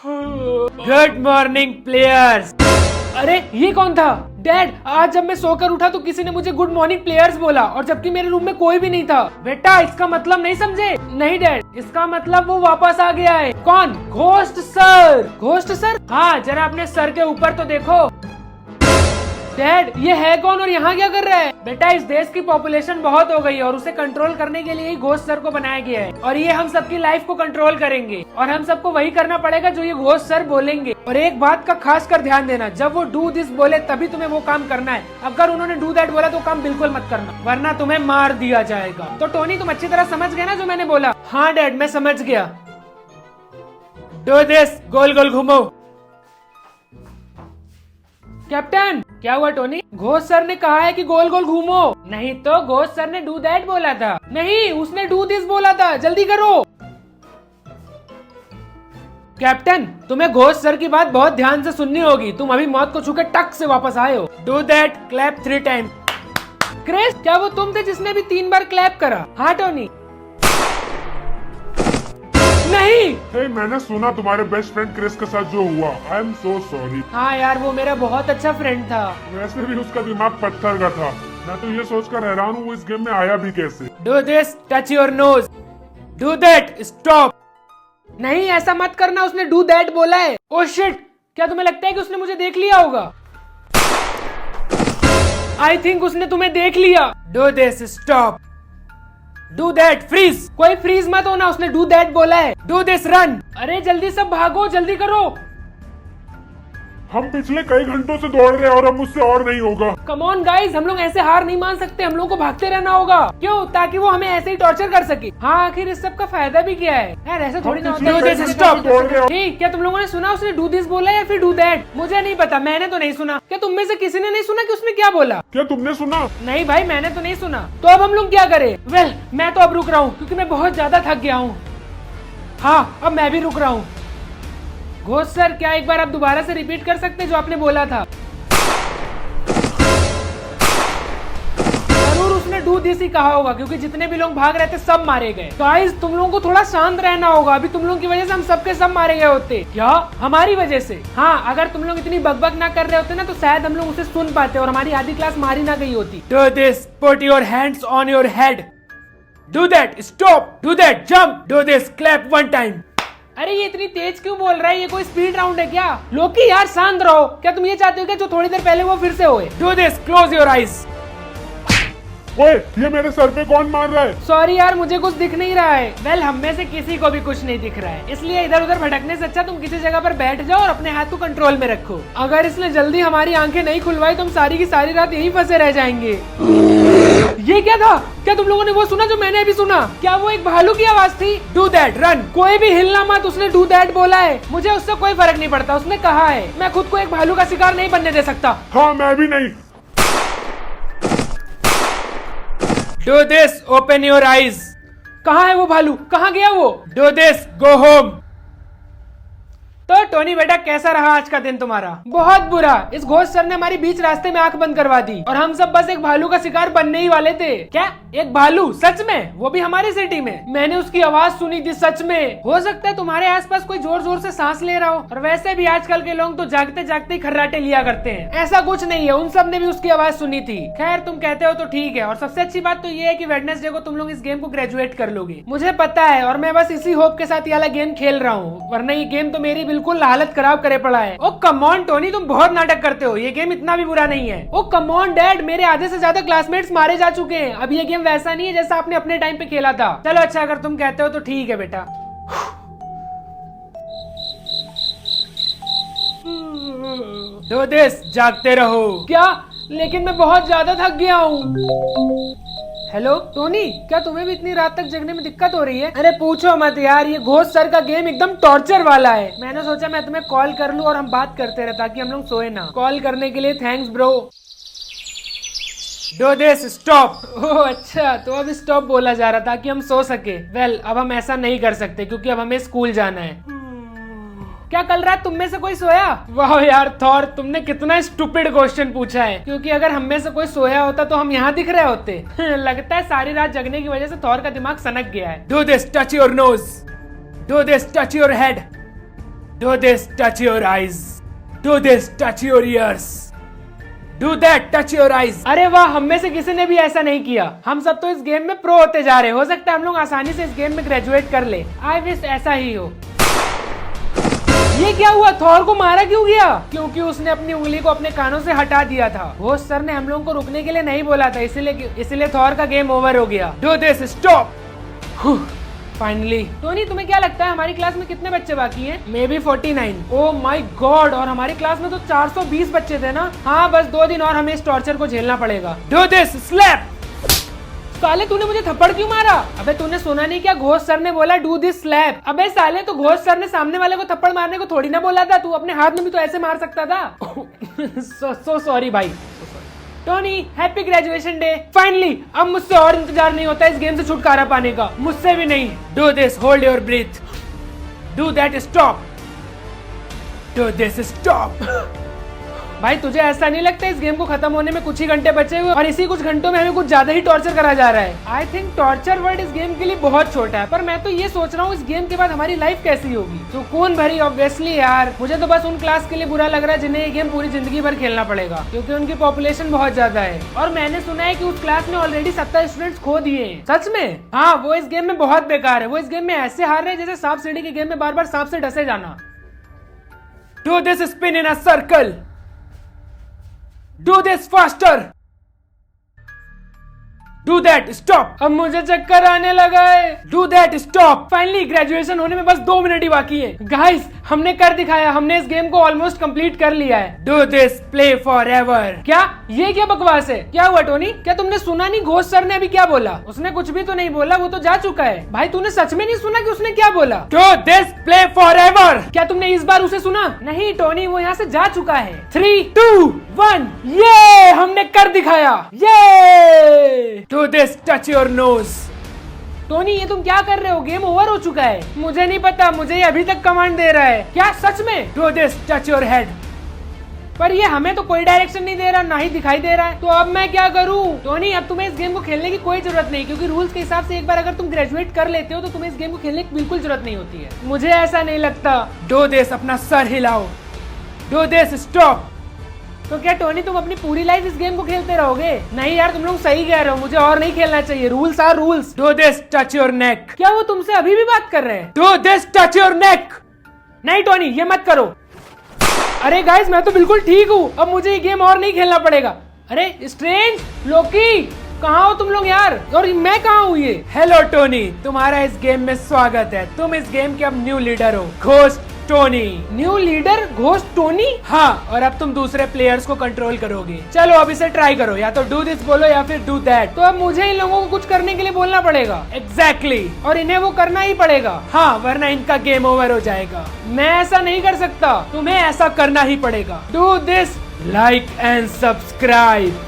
Good morning players. अरे ये कौन था? डैड, आज जब मैं सोकर उठा तो किसी ने मुझे गुड मॉर्निंग प्लेयर्स बोला और जबकि मेरे रूम में कोई भी नहीं था। बेटा इसका मतलब नहीं समझे? नहीं डैड, इसका मतलब वो वापस आ गया है। कौन? Ghost sir. Ghost sir? हाँ, जरा अपने सर के ऊपर तो देखो। डैड ये है कौन और यहाँ क्या कर रहा है? बेटा इस देश की पॉपुलेशन बहुत हो गई है और उसे कंट्रोल करने के लिए ही घोस्ट सर को बनाया गया है और ये हम सबकी लाइफ को कंट्रोल करेंगे और हम सबको वही करना पड़ेगा जो ये घोस्ट सर बोलेंगे। और एक बात का खास कर ध्यान देना, जब वो डू दिस बोले तभी तुम्हें वो काम करना है। अगर उन्होंने डू दैट बोला तो काम बिल्कुल मत करना वरना तुम्हें मार दिया जाएगा। तो टोनी तुम अच्छी तरह समझ गए ना जो मैंने बोला? हाँ डैड मैं समझ गया। डू दिस, गोल गोल घूमो। कैप्टन क्या हुआ टोनी? घोस्ट सर ने कहा है कि गोल गोल घूमो। नहीं तो घोस्ट सर ने डू दैट बोला था। नहीं उसने डू दिस बोला था, जल्दी करो। कैप्टन तुम्हें घोस्ट सर की बात बहुत ध्यान से सुननी होगी। तुम अभी मौत को छूकर टक से वापस आए हो। Do that, clap 3 time. Chris क्या वो तुम थे जिसने भी 3 बार क्लैप करा? हाँ टोनी। नहीं hey, मैंने सुना तुम्हारे बेस्ट फ्रेंड क्रिस के साथ जो हुआ। I am so sorry. हाँ यार वो मेरा बहुत अच्छा फ्रेंड था। वैसे भी उसका दिमाग पत्थर का था। मैं तो ये सोचकर हैरान हूँ वो इस गेम में आया भी कैसे। Do this, touch your nose. Do that, stop. नहीं ऐसा मत करना, उसने डू दैट बोला है। ओह शिट, क्या तुम्हें लगता है कि उसने मुझे देख लिया होगा? आई थिंक उसने तुम्हें देख लिया। Do this, stop. Do that, freeze. कोई फ्रीज मत होना, उसने डू दैट बोला है। Do this, run. अरे जल्दी सब भागो, जल्दी करो। हम पिछले कई घंटों से दौड़ रहे हैं और अब मुझसे और नहीं होगा। कम ऑन गाइस, हम लोग ऐसे हार नहीं मान सकते। हम लोग को भागते रहना होगा। क्यों? ताकि वो हमें ऐसे ही टॉर्चर कर सके। हाँ आखिर इस सब का फायदा भी क्या है यार? ऐसे थोड़ी ना होता है। स्टॉप। ठीक, क्या तुम लोगों ने सुना उसने डू दिस बोला या फिर डू दैट? मुझे नहीं पता, मैंने तो नहीं सुना। क्या तुम में से किसी ने नहीं सुना कि उसने क्या बोला? क्या तुमने सुना? नहीं भाई मैंने तो नहीं सुना। तो अब हम लोग क्या करें? वेल मैं तो अब रुक रहा हूँ क्योंकि मैं बहुत ज्यादा थक गया हूँ। हाँ अब मैं भी रुक रहा हूँ। घोस्ट सर क्या एक बार आप दोबारा से रिपीट कर सकते जो आपने बोला था? जरूर उसने डू दिस ही कहा होगा क्योंकि जितने भी लोग भाग रहे थे सब मारे गए। गाइस तुम लोगों को थोड़ा शांत रहना होगा। अभी तुम लोगों की वजह से हम सबके सब मारे गए होते। क्या? हमारी वजह से? हाँ अगर तुम लोग इतनी बकबक ना कर रहे होते ना तो शायद हम लोग उसे सुन पाते और हमारी आधी क्लास मारी ना गई होती। Do this, put your hands on your head. Do that, stop. Do that, jump. Do this, clap 1 time. अरे ये इतनी तेज क्यों बोल रहा है? ये कोई स्पीड राउंड है क्या? लोकी यार शांत रहो। क्या तुम ये चाहते हो कि जो थोड़ी देर पहले वो फिर से होए? Do this, close your eyes. ओए ये मेरे सर पे कौन मार रहा है? सॉरी यार मुझे कुछ दिख नहीं रहा है। वेल हम में से किसी को भी कुछ नहीं दिख रहा है, इसलिए इधर उधर भटकने से अच्छा तुम किसी जगह पर बैठ जाओ और अपने हाथ को कंट्रोल में रखो। अगर इसने जल्दी हमारी आंखें नहीं खुलवाई तो हम सारी की सारी रात यहीं फंसे रह जाएंगे। ये क्या था? क्या तुम लोगों ने वो सुना जो मैंने अभी सुना? क्या वो एक भालू की आवाज थी? Do that, run. कोई भी हिलना मत, उसने डू दैट बोला है। मुझे उससे कोई फर्क नहीं पड़ता, उसने कहा है। मैं खुद को एक भालू का शिकार नहीं बनने दे सकता। हाँ मैं भी नहीं। Do this, open your eyes. कहाँ है वो भालू? कहाँ गया वो? Do this, go home. तो टोनी बेटा कैसा रहा आज का दिन तुम्हारा? बहुत बुरा। इस घोस्ट सर ने हमारी बीच रास्ते में आंख बंद करवा दी और हम सब बस एक भालू का शिकार बनने ही वाले थे। क्या एक भालू? सच में? वो भी हमारी सिटी में? मैंने उसकी आवाज सुनी थी सच में। हो सकता है तुम्हारे आसपास कोई जोर जोर से सांस ले रहा हो। और वैसे भी आजकल के लोग तो जागते जागते ही खर्राटे लिया करते हैं। ऐसा कुछ नहीं है, उन सब ने भी उसकी आवाज सुनी थी। खैर तुम कहते हो तो ठीक है। और सबसे अच्छी बात तो ये है कि वेडनेसडे को तुम लोग इस गेम को ग्रेजुएट कर लोगे। मुझे पता है और मैं बस इसी होप के साथ ये वाला गेम खेल रहा हूँ, वरना ये गेम तो मेरी बिल्कुल हालत खराब करे पड़ा है। ओ कम ऑन टोनी, तुम बहुत नाटक करते हो। ये गेम इतना भी बुरा नहीं है। ओ कम ऑन डैड, मेरे आधे से ज्यादा क्लासमेट्स मारे जा चुके हैं। अब ये गेम वैसा नहीं है जैसा आपने अपने टाइम पे खेला था। चलो अच्छा अगर तुम कहते हो तो ठीक है बेटा। डू दिस, जागते रहो। क्या? लेकिन मैं बहुत ज्यादा थक गया हूँ। हेलो टोनी, क्या तुम्हें भी इतनी रात तक जगने में दिक्कत हो रही है? अरे पूछो मत यार, ये घोस्ट सर का गेम एकदम टॉर्चर वाला है। मैंने सोचा मैं तुम्हें कॉल कर लूं और हम बात करते रहे ताकि हम लोग सोए ना। कॉल करने के लिए thanks bro. Do this, stop. Oh अच्छा, तो अब स्टॉप बोला जा रहा था कि हम सो सके। वेल अब हम ऐसा नहीं कर सकते क्योंकि अब हमें स्कूल जाना है। क्या कल रात तुम में से कोई सोया? वाह यार थॉर, तुमने कितना स्टूपिड क्वेश्चन पूछा है। क्योंकि अगर हम में से कोई सोया होता तो हम यहाँ दिख रहे होते। लगता है सारी रात जगने की वजह से थॉर का दिमाग सनक गया है। Do this, touch your nose. Do this, touch your head. Do this, touch your eyes. Do this, touch your ears. Do that, touch your eyes. अरे वाह, हम में से किसी ने भी ऐसा नहीं किया। हम सब तो इस गेम में प्रो होते जा रहे हैं। हो सकता है हम लोग आसानी से इस गेम में ग्रेजुएट कर ले। आई विश ऐसा ही हो। ये क्या हुआ? थॉर को मारा क्यों गया? क्योंकि उसने अपनी उंगली को अपने कानों से हटा दिया था। वो सर ने हम लोगों को रुकने के लिए नहीं बोला था, इसीलिए थॉर का गेम ओवर हो गया। Do this, stop. Finally. Tony, तुम्हें क्या लगता है हमारी क्लास में कितने बच्चे बाकी हैं? May be 49। Oh my God, और हमारी क्लास में तो 420 बच्चे थे ना। हाँ, बस 2 दिन और हमें इस टॉर्चर को झेलना पड़ेगा। Do this, slap. साले, तूने मुझे थप्पड़ क्यों मारा? अबे तूने सुना नहीं क्या? घोष सर ने बोला डू दिस स्लैप। अबे साले, तो घोष सर ने सामने वाले को थप्पड़ मारने को थोड़ी ना बोला था। तू अपने हाथ में भी तो ऐसे मार सकता था। सो सॉरी भाई। Tony, happy graduation day. Finally, अब मुझसे और इंतजार नहीं होता इस गेम से छुटकारा पाने का। मुझसे भी नहीं। Do this, hold your breathe. Do that, stop. Do this, stop. भाई, तुझे ऐसा नहीं लगता इस गेम को खत्म होने में कुछ ही घंटे बचे हुए और इसी कुछ घंटों में हमें कुछ ज्यादा ही टॉर्चर करा जा रहा है? आई थिंक टॉर्चर वर्ड इस गेम के लिए बहुत छोटा है, पर मैं तो ये सोच रहा हूँ इस गेम के बाद हमारी लाइफ कैसी होगी। सुकून भरी, ऑब्वियसली यार। मुझे तो बस उन क्लास के लिए बुरा लग रहा है जिन्हें ये गेम पूरी जिंदगी भर खेलना पड़ेगा, क्योंकि उनकी पॉपुलेशन बहुत ज्यादा है। और मैंने सुना है कि उस क्लास में ऑलरेडी 70 स्टूडेंट्स खो दिए हैं। सच में? हाँ, वो इस गेम में बहुत बेकार है। वो इस गेम में ऐसे हार रहे हैं जैसे सांप सीढ़ी के गेम में बार बार सांप से डसे जाना। Do this, spin in a circle. Do this faster. Do that, stop. अब मुझे चक्कर आने लगा है। Do that, stop. Finally graduation होने में बस 2 मिनट ही बाकी है। गाइस, हमने कर दिखाया। हमने इस गेम को ऑलमोस्ट कंप्लीट कर लिया है। Do this, play forever. क्या? ये क्या बकवास है? क्या हुआ टोनी? क्या तुमने सुना नहीं घोष सर ने अभी क्या बोला? उसने कुछ भी तो नहीं बोला, वो तो जा चुका है। भाई, तूने सच में नहीं सुना कि उसने क्या बोला? Do this, play forever. क्या तुमने इस बार उसे सुना? नहीं टोनी, वो यहाँ से जा चुका है। 3, 2, 1, ये हमने कर दिखाया। ये Do this, touch your nose. Tony, ये तुम क्या कर रहे हो? गेम ओवर हो चुका है। मुझे नहीं पता, मुझे ये अभी तक कमांड दे रहा है। क्या सच में? Do this, touch your head. पर ये हमें तो कोई डायरेक्शन नहीं दे रहा, ना ही दिखाई दे रहा है। तो अब मैं क्या करूं? टोनी, अब तुम्हें इस गेम को खेलने की कोई जरूरत नहीं, क्योंकि रूल्स के हिसाब से एक बार अगर तुम ग्रेजुएट कर लेते हो तो तुम्हें इस गेम को खेलने की बिल्कुल जरूरत नहीं होती है। मुझे ऐसा नहीं लगता। Do this, अपना सर हिलाओ। Do this, stop. तो क्या टोनी, तुम अपनी पूरी लाइफ इस गेम को खेलते रहोगे? नहीं यार, तुम लोग सही कह रहे हो। मुझे और नहीं खेलना चाहिए। Rules are rules. Do this, touch your neck. क्या वो तुमसे अभी भी बात कर रहे हैं? Do this, touch your neck. नहीं टोनी, ये मत करो। अरे गाइस, मैं तो बिल्कुल ठीक हूँ। अब मुझे ये गेम और नहीं खेलना पड़ेगा। अरे स्ट्रेंज, लोकी, कहाँ हो तुम लोग यार? और मैं कहाँ हूँ ये? हेलो टोनी, तुम्हारा इस गेम में स्वागत है। तुम इस गेम के अब न्यू लीडर हो, Ghosh Tony. New leader Ghosh Tony? हाँ, और अब तुम दूसरे प्लेयर्स को कंट्रोल करोगे। चलो अब इसे ट्राई करो, या तो डू दिस बोलो या फिर डू दैट। तो अब मुझे इन लोगों को कुछ करने के लिए बोलना पड़ेगा। एग्जैक्टली, और इन्हें वो करना ही पड़ेगा। हाँ, वरना इनका गेम ओवर हो जाएगा। मैं ऐसा नहीं कर सकता, तुम्हें ऐसा करना ही पड़ेगा। Do this, like and subscribe.